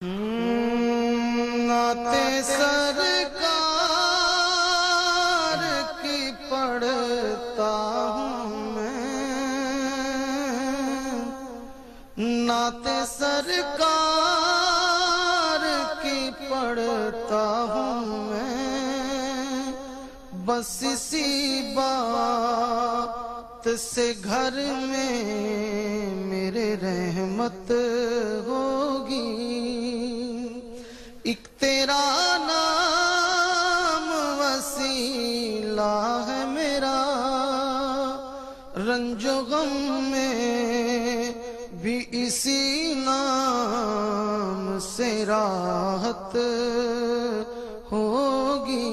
نعتِ سرکار کی پڑھتا ہوں میں، نعتِ سرکار کی پڑھتا ہوں میں، بس اسی بات سے گھر میں میرے رحمت ہوگی۔ ایک تیرا نام وسیلہ ہے میرا، رنج و غم میں بھی اسی نام سے راحت ہوگی۔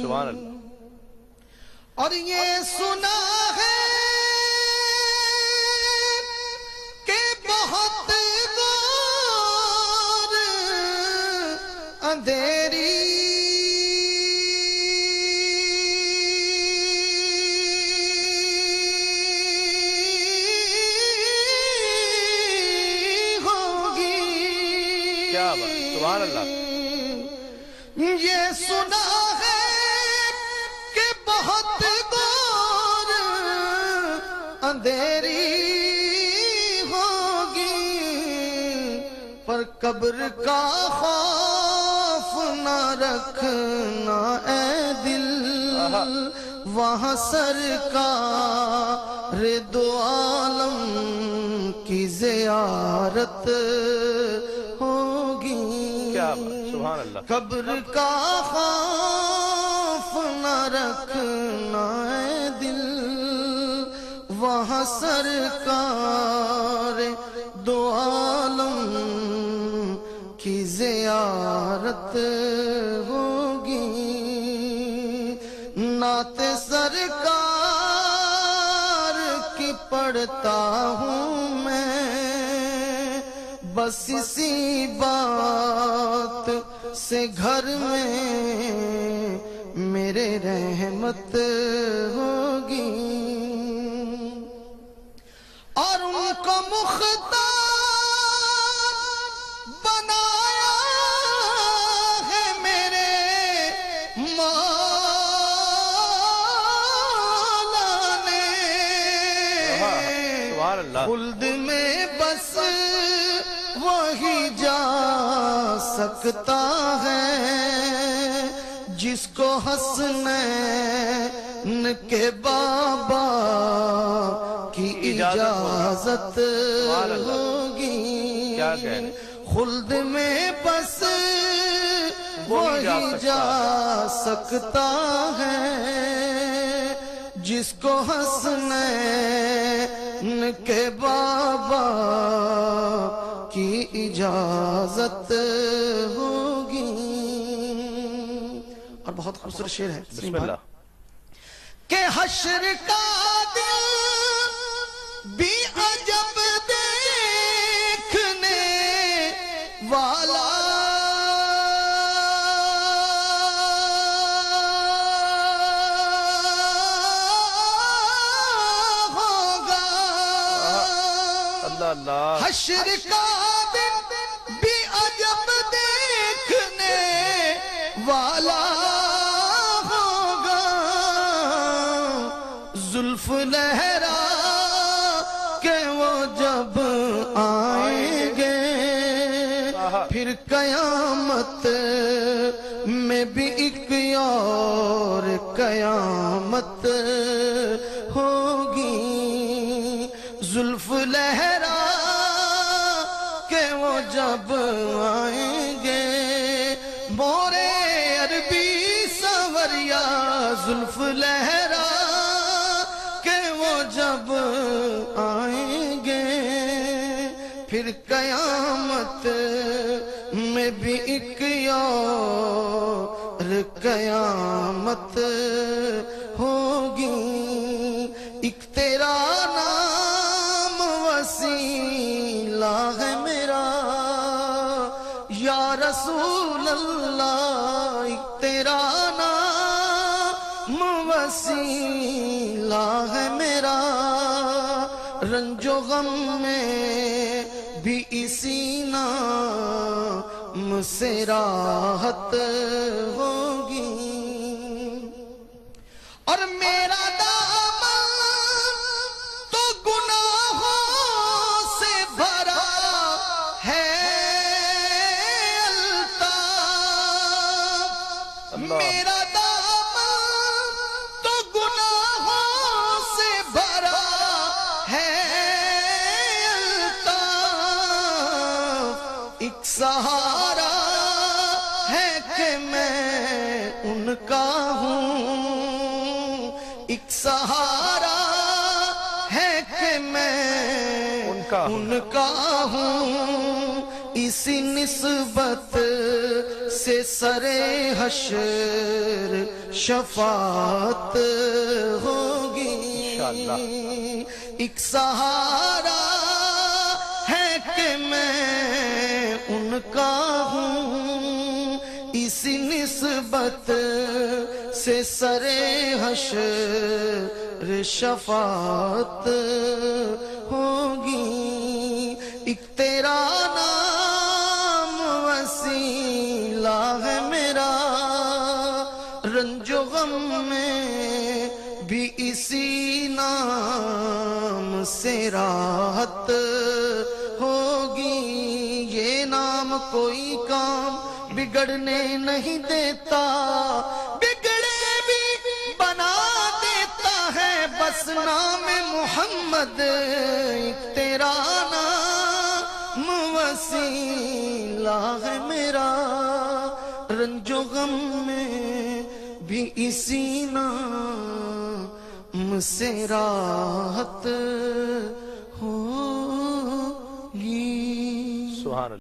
سبحان اللہ۔ اور یہ سنا ہے کہ بہت غور اندھیری ہوگی۔ کیا بات، سبحان اللہ۔ یہ سنا ہے کہ بہت غور اندھیری ہوگی، پر قبر کا خوف نہ رکھنا اے دل، وہاں سرکار دو عالم کی زیارت ہوگی۔ کیا بات، سبحان اللہ۔ قبر کا خوف نہ رکھنا اے دل، وہاں سرکار دو عالم کی زیارت ہوگی۔ نعت سرکار کی پڑھتا ہوں میں، بس اسی بات سے گھر میں میرے رحمت ہوگی۔ اور ان کو مختار بنایا ہے میرے مولا نے، سبحان اللہ۔ خلد میں بس وہی جا سکتا ہے جس کو حسنین کے بابا کی اجازت ہوگی۔ کیا کہنے، خلد میں بس وہی جا سکتا ہے جس کو حسنین کے بابا کی اجازت ہوگی۔ اور بہت خوبصورت شعر ہے، بسم اللہ۔ کہ حشر کا دل بھی عجب دیکھنے والا ہوگا۔ اللہ اللہ۔ حشر کا دن بھی عجب دیکھنے والا ہوگا، زلف لہرا کہ وہ جب آئیں گے، پھر قیامت میں بھی ایک اور قیامت ہوگی۔ زلف لہرا کہ وہ جب آئیں گے، مورے عربی سوریا زلف لہرا کہ وہ جب آئیں گے، پھر قیامت میں بھی ایک اور قیامت ہوگی۔ ایک تیرا نام وسیلہ ہے میرا یا رسول اللہ، ایک تیرا نام وسیلہ ہے میرا، رنج و غم میں بھی اسی نام سے راحت ہوگی، اور میرا دامن تو گناہوں سے بھرا ہے الطاف، میرا دامن تو گناہوں سے بھرا ہے الطاف، ایک سہارا ہے کہ میں ان کا ہوں، ایک سہارا ہے کہ میں ان کا ہوں، اسی نسبت سے سر حشر شفاعت ہوگی، ایک سہارا ہے کہ میں ان کا ہوں، اسی نسبت سے سر حشر شفاعت ہوگی، ایک تیرا نام وسیلہ ہے میرا، رنج و غم میں بھی اسی نام سے راحت ہوگی، یہ نام کوئی کام بگڑنے نہیں دیتا، بگڑے بھی بنا دیتا ہے، بس نام محمد ایک تیرا نام وسیلہ ہے میرا، رنج و غم میں بھی اسی نام سے راحت